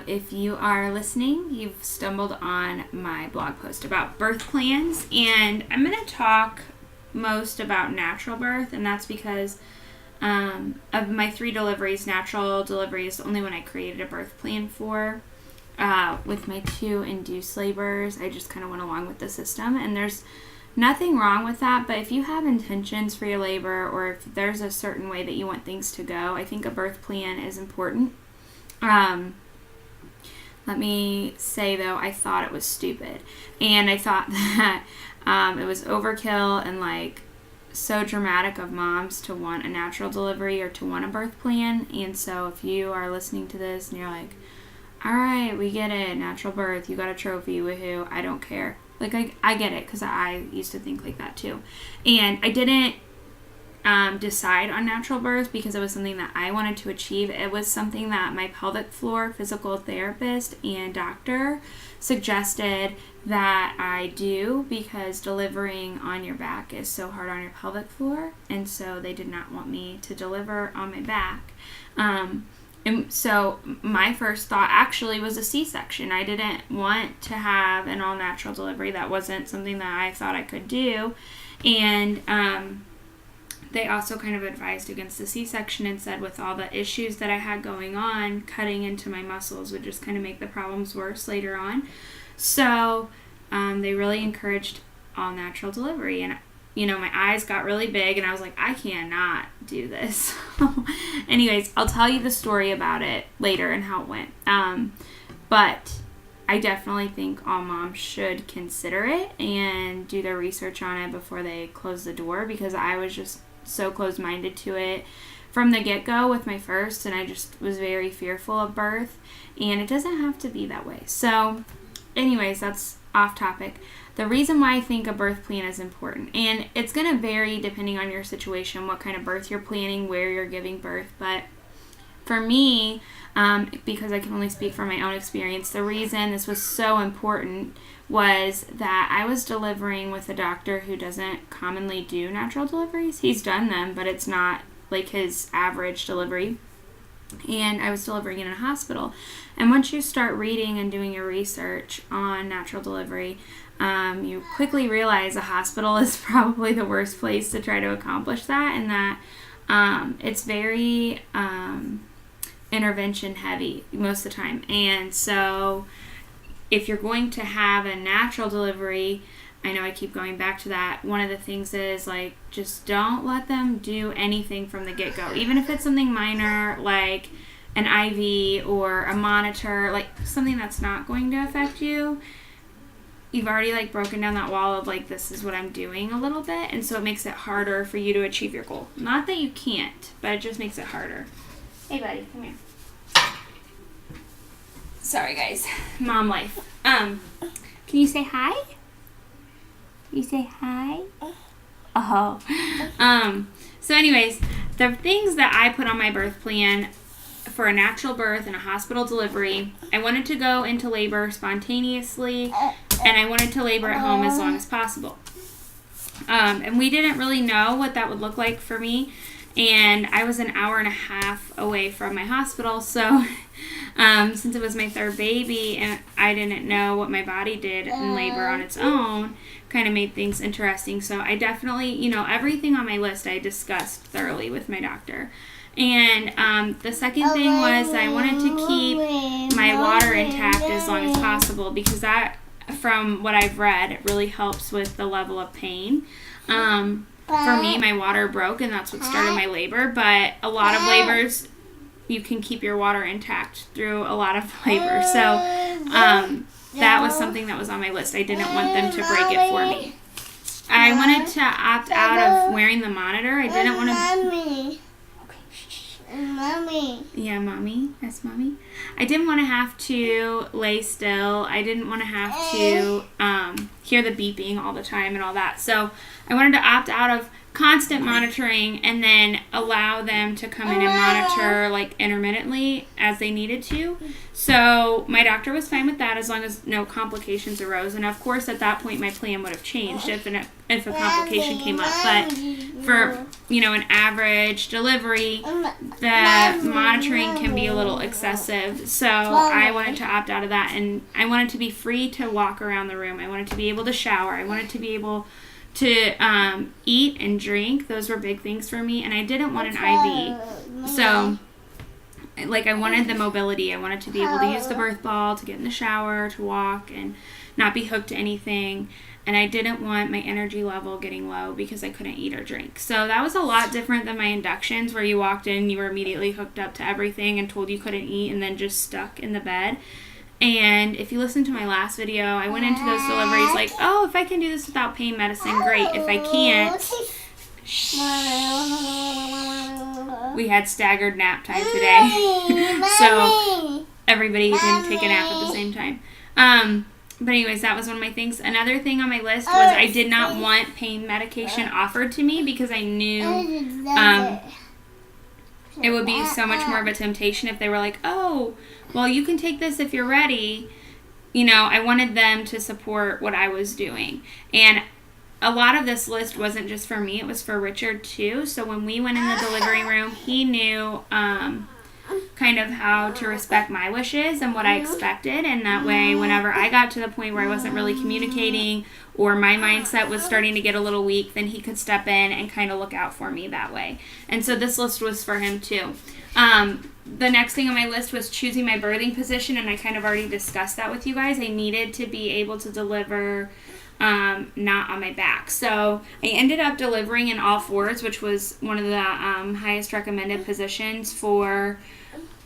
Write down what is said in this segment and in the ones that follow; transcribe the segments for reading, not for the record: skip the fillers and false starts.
If you are listening, you've stumbled on my blog post about birth plans, and I'm going to talk most about natural birth, and that's because of my 3 deliveries. Natural delivery is the only one I created a birth plan for. With my 2 induced labors, I just kind of went along with the system, and there's nothing wrong with that, but if you have intentions for your labor, or if there's a certain way that you want things to go, I think a birth plan is important. Let me say, though, I thought it was stupid, and I thought that it was overkill and, like, so dramatic of moms to want a natural delivery or to want a birth plan. And so if you are listening to this and you're like, all right, we get it, natural birth, you got a trophy, woohoo, I don't care. Like, I get it, because I used to think like that too. And I didn't decide on natural birth because it was something that I wanted to achieve. It was something that my pelvic floor physical therapist and doctor suggested that I do, because delivering on your back is so hard on your pelvic floor, and so they did not want me to deliver on my back. And so my first thought actually was a C-section. I didn't want to have an all-natural delivery. That wasn't something that I thought I could do. And they also kind of advised against the C-section and said with all the issues that I had going on, cutting into my muscles would just kind of make the problems worse later on. So they really encouraged all-natural delivery. And my eyes got really big, and I was like, I cannot do this. Anyways, I'll tell you the story about it later and how it went. But I definitely think all moms should consider it and do their research on it before they close the door, because I was just so closed-minded to it from the get-go with my first, and I just was very fearful of birth, and it doesn't have to be that way. So anyways, that's off topic. The reason why I think a birth plan is important, and it's going to vary depending on your situation, what kind of birth you're planning, where you're giving birth, but for me, because I can only speak from my own experience, the reason this was so important was that I was delivering with a doctor who doesn't commonly do natural deliveries. He's done them, but it's not like his average delivery. And I was delivering in a hospital. And once you start reading and doing your research on natural delivery, you quickly realize a hospital is probably the worst place to try to accomplish that, and that it's very intervention heavy most of the time. And so if you're going to have a natural delivery, I know I keep going back to that, one of the things is, like, just don't let them do anything from the get-go. Even if it's something minor, like an IV or a monitor, like something that's not going to affect you, you've already, like, broken down that wall of, like, this is what I'm doing a little bit, and so it makes it harder for you to achieve your goal. Not that you can't, but it just makes it harder. Hey, buddy, come here. Sorry, guys. Mom life. Can you say hi? You say hi? Oh. So anyways, the things that I put on my birth plan for a natural birth and a hospital delivery, I wanted to go into labor spontaneously, and I wanted to labor at home as long as possible. And we didn't really know what that would look like for me, and I was an hour and a half away from my hospital, so since it was my 3rd baby and I didn't know what my body did in labor on its own, kind of made things interesting. So I definitely, everything on my list I discussed thoroughly with my doctor. And the second thing was I wanted to keep my water intact as long as possible, because that, from what I've read, it really helps with the level of pain. For me, my water broke, and that's what started my labor, but a lot of labors, you can keep your water intact through a lot of labor. So that was something that was on my list. I didn't want them to break it for me. I wanted to opt out of wearing the monitor. I didn't want to... Mommy. Yeah, Mommy. That's Mommy. I didn't want to have to lay still. I didn't want to have to hear the beeping all the time and all that. So I wanted to opt out of constant monitoring, and then allow them to come in and monitor like intermittently as they needed to. So my doctor was fine with that as long as no complications arose. And of course, at that point, my plan would have changed if a complication came up. But for an average delivery, the monitoring can be a little excessive. So I wanted to opt out of that, and I wanted to be free to walk around the room. I wanted to be able to shower. I wanted to be able to eat and drink. Those were big things for me, and I didn't want an IV. So I wanted the mobility. I wanted to be able to use the birth ball, to get in the shower, to walk, and not be hooked to anything. And I didn't want my energy level getting low because I couldn't eat or drink. So that was a lot different than my inductions, where you walked in, you were immediately hooked up to everything and told you couldn't eat, and then just stuck in the bed. And if you listen to my last video, I went into those deliveries like, oh, if I can do this without pain medicine, great. If I can't, we had staggered nap time today. So everybody didn't take a nap at the same time. But anyways, that was one of my things. Another thing on my list was I did not want pain medication offered to me because I knew it would be so much more of a temptation if they were like, oh, well, you can take this if you're ready. I wanted them to support what I was doing. And a lot of this list wasn't just for me, it was for Richard too. So when we went in the delivery room, he knew kind of how to respect my wishes and what I expected. And that way, whenever I got to the point where I wasn't really communicating or my mindset was starting to get a little weak, then he could step in and kind of look out for me that way. And so this list was for him too. The next thing on my list was choosing my birthing position, and I kind of already discussed that with you guys. I needed to be able to deliver not on my back. So I ended up delivering in all fours, which was one of the highest recommended positions for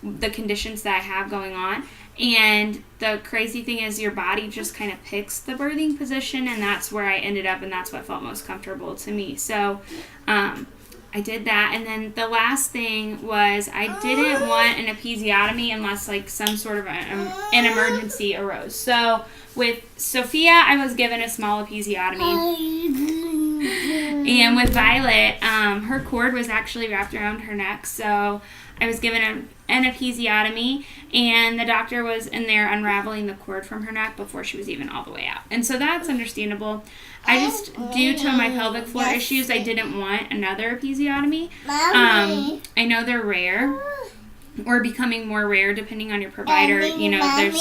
the conditions that I have going on. And the crazy thing is your body just kind of picks the birthing position, and that's where I ended up, and that's what felt most comfortable to me. So I did that. And then the last thing was I didn't want an episiotomy unless some sort of an emergency arose. So with Sophia, I was given a small episiotomy. And with Violet, her cord was actually wrapped around her neck. So I was given an episiotomy, and the doctor was in there unraveling the cord from her neck before she was even all the way out. And so that's understandable. I just, due to my pelvic floor issues, I didn't want another episiotomy. I know they're rare, or becoming more rare depending on your provider. There's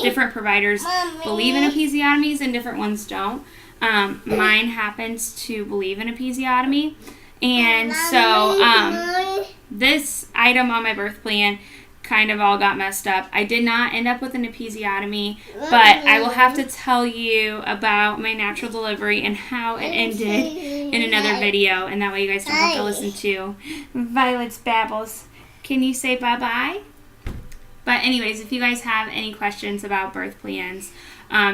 different providers believe in episiotomies and different ones don't. Mine happens to believe in episiotomy. And so this item on my birth plan kind of all got messed up. I did not end up with an episiotomy, but I will have to tell you about my natural delivery and how it ended in another video, and that way you guys don't have to listen to Violet's babbles. Can you say bye-bye? But anyways, if you guys have any questions about birth plans,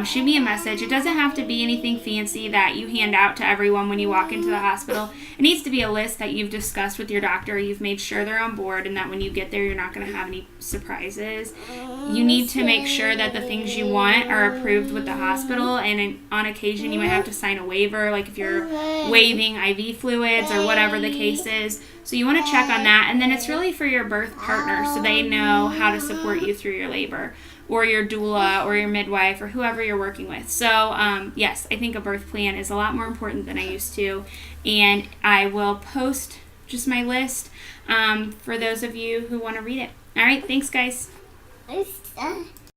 shoot me a message. It doesn't have to be anything fancy that you hand out to everyone when you walk into the hospital. It needs to be a list that you've discussed with your doctor. You've made sure they're on board, and that when you get there, you're not going to have any surprises. You need to make sure that the things you want are approved with the hospital, and on occasion, you might have to sign a waiver, like if you're waiving IV fluids or whatever the case is. So you want to check on that, and then it's really for your birth partner so they know how to support you through your labor, or your doula or your midwife or whoever you're working with. So yes, I think a birth plan is a lot more important than I used to, and I will post just my list for those of you who want to read it. All right, thanks guys.